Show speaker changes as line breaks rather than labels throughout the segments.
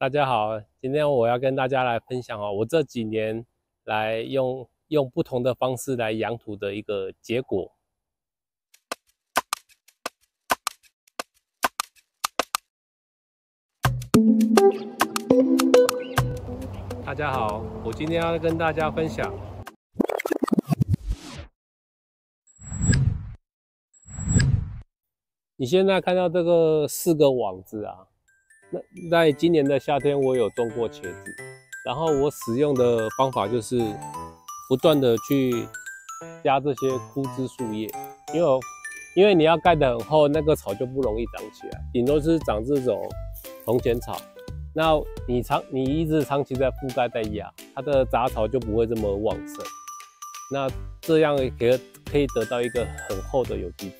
大家好，今天我要跟大家来分享我这几年来用不同的方式来养土的一个结果。大家好，我今天要跟大家分享你现在看到这个4个网子啊，在今年的夏天我有种过茄子，然后我使用的方法就是不断的去加这些枯枝树叶，因为你要盖得很厚，那个草就不容易长起来，顶多是长这种铜钱草。那你一直长期在覆盖在压，它的杂草就不会这么旺盛。那这样可以得到一个很厚的有机质。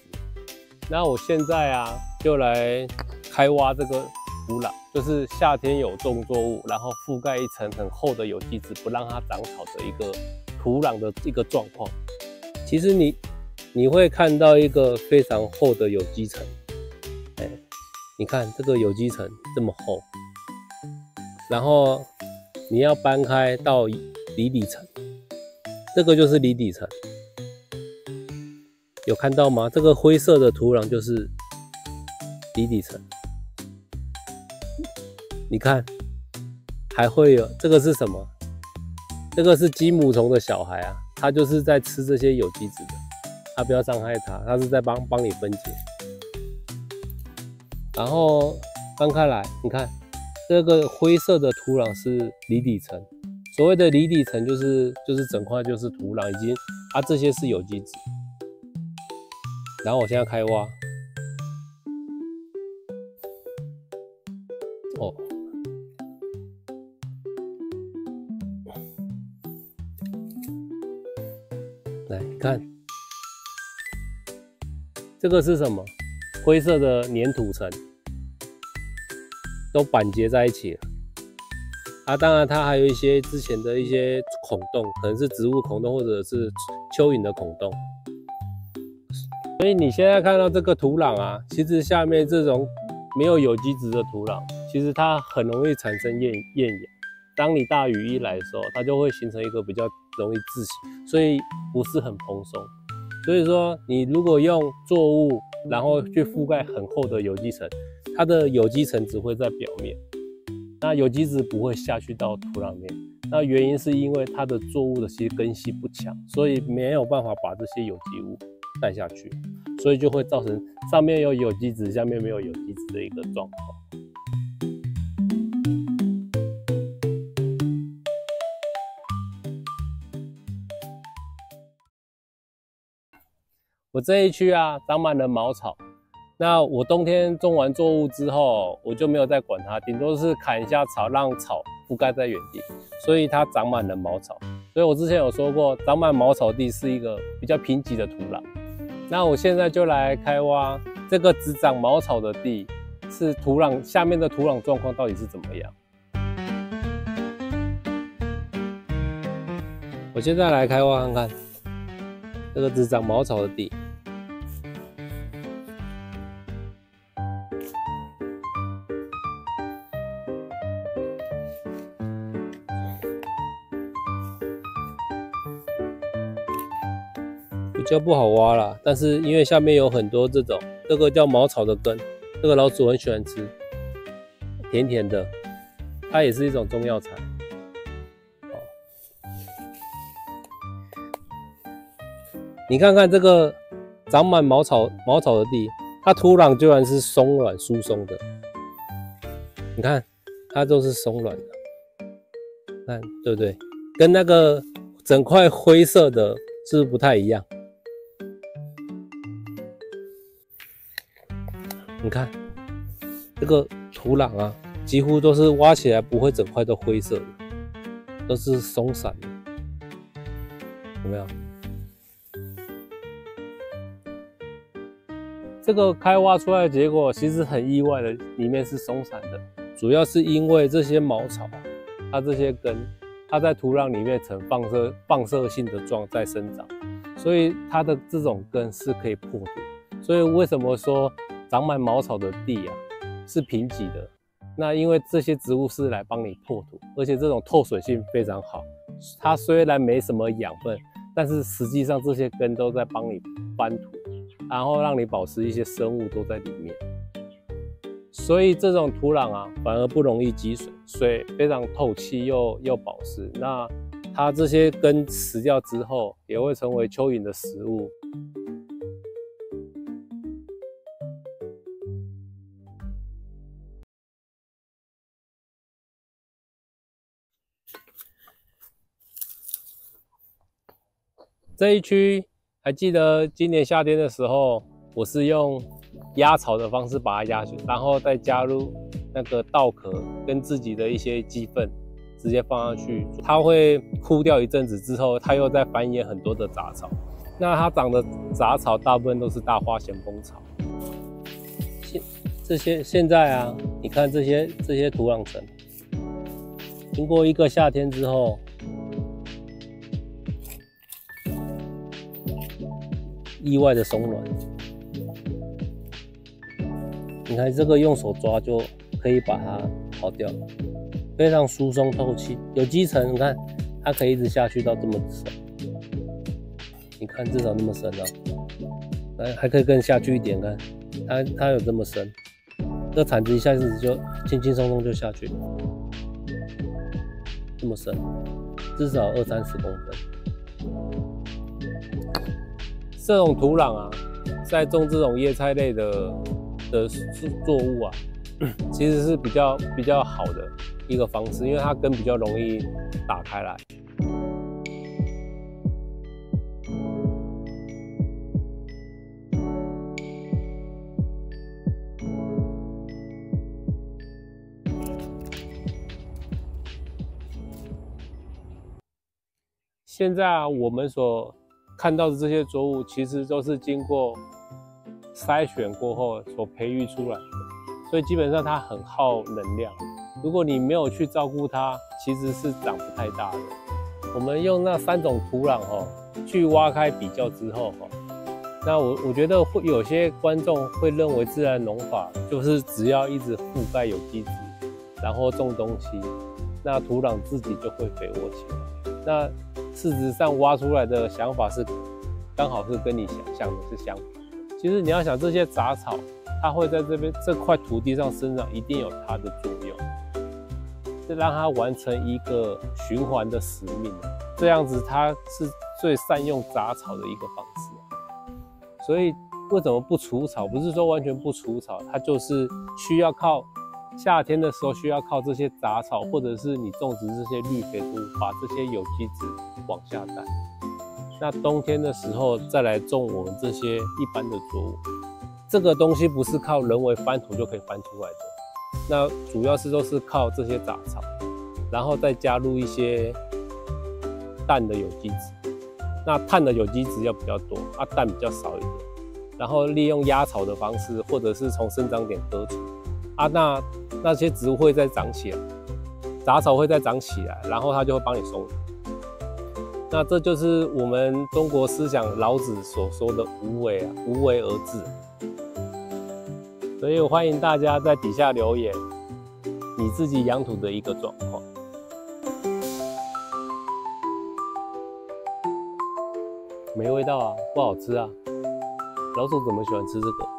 那我现在就来开挖这个土壤，就是夏天有种作物，然后覆盖一层很厚的有机质，不让它长草的一个土壤的一个状况。其实你会看到一个非常厚的有机层，你看这个有机层这么厚，然后你要搬开到离底层，这个就是离底层。有看到吗？这个灰色的土壤就是离底层。你看，还会有这个是什么？这个是鸡母虫的小孩啊，它就是在吃这些有机质的，它不要伤害它，它是在帮你分解。然后翻开来，你看这个灰色的土壤是离底层。所谓的离底层就是整块就是土壤，已经这些是有机质。然后我现在开挖，来看，这个是什么？灰色的粘土层，都板结在一起了。当然它还有一些之前的一些孔洞，可能是植物孔洞或者是蚯蚓的孔洞。所以你现在看到这个土壤其实下面这种没有有机质的土壤，其实它很容易产生厌氧。当你大雨一来的时候，它就会形成一个比较容易窒息，所以不是很蓬松。所以说，你如果用作物，然后去覆盖很厚的有机层，它的有机层只会在表面，那有机质不会下去到土壤面。那原因是因为它的作物的根系不强，所以没有办法把这些有机物带下去，所以就会造成上面有机质，下面没有有机质的一个状况。我这一区长满了茅草，那我冬天种完作物之后，我就没有再管它，顶多是砍一下草，让草覆盖在原地，所以它长满了茅草。所以我之前有说过，长满茅草地是一个比较贫瘠的土壤。那我现在就来开挖这个只长茅草的地，是土壤下面的土壤状况到底是怎么样？我现在来开挖看看，这个只长茅草的地。比较不好挖啦，但是因为下面有很多这个叫茅草的根，这个老鼠很喜欢吃，甜甜的，它也是一种中药材。你看看这个长满茅草的地，它土壤居然是松软疏松的，你看它都是松软的，看对不对？跟那个整块灰色的是不是不太一样？你看这个土壤几乎都是挖起来不会整块都灰色的，都是松散的，有没有？这个开挖出来的结果其实很意外的，里面是松散的，主要是因为这些茅草它这些根，它在土壤里面呈放射性的在生长，所以它的这种根是可以破土。所以为什么说长满茅草的地是贫瘠的？那因为这些植物是来帮你破土，而且这种透水性非常好。它虽然没什么养分，但是实际上这些根都在帮你翻土，然后让你保持一些生物都在里面。所以这种土壤啊，反而不容易积水，水非常透气又保湿。那它这些根死掉之后，也会成为蚯蚓的食物。这一区还记得今年夏天的时候，我是用压草的方式把它压去，然后再加入那个稻壳跟自己的一些鸡粪，直接放上去，它会枯掉一阵子之后，它又在繁衍很多的杂草。那它长的杂草大部分都是大花咸丰草。现在啊，你看这些土壤层，经过一个夏天之后，意外的松软。你看这个用手抓就可以把它刨掉了，非常疏松透气。有基层，你看它可以一直下去到这么深，你看至少那么深啊，还可以更下去一点，看它有这么深，这个铲子一下子就轻轻松松就下去了，这么深，至少20-30公分。这种土壤啊，在种这种叶菜类的作物啊，其实是比较好的一个方式，因为它根比较容易打开来。现在啊，我们所看到的这些作物，其实都是经过筛选过后所培育出来的，所以基本上它很耗能量。如果你没有去照顾它，其实是长不太大的。我们用那3种土壤去挖开比较之后那我觉得会有些观众会认为自然农法就是只要一直覆盖有机质，然后种东西，那土壤自己就会肥沃起来。那事实上挖出来的想法是刚好是跟你想象的是相反的。其实你要想这些杂草，它会在这块土地上生长，一定有它的作用，是让它完成一个循环的使命。这样子它是最善用杂草的一个方式。所以为什么不除草？不是说完全不除草，它就是需要靠夏天的时候需要靠这些杂草，或者是你种植这些绿肥作物，把这些有机质往下带。那冬天的时候再来种我们这些一般的作物，这个东西不是靠人为翻土就可以翻出来的。那主要都是靠这些杂草，然后再加入一些氮的有机质。那碳的有机质要比较多，氮比较少一点。然后利用压草的方式，或者是从生长点割除。那些植物会再长起来，杂草会再长起来，然后它就会帮你松土。那这就是我们中国思想老子所说的无为无为而治。所以我欢迎大家在底下留言你自己养土的一个状况。没味道啊，不好吃啊。老鼠怎么喜欢吃这个？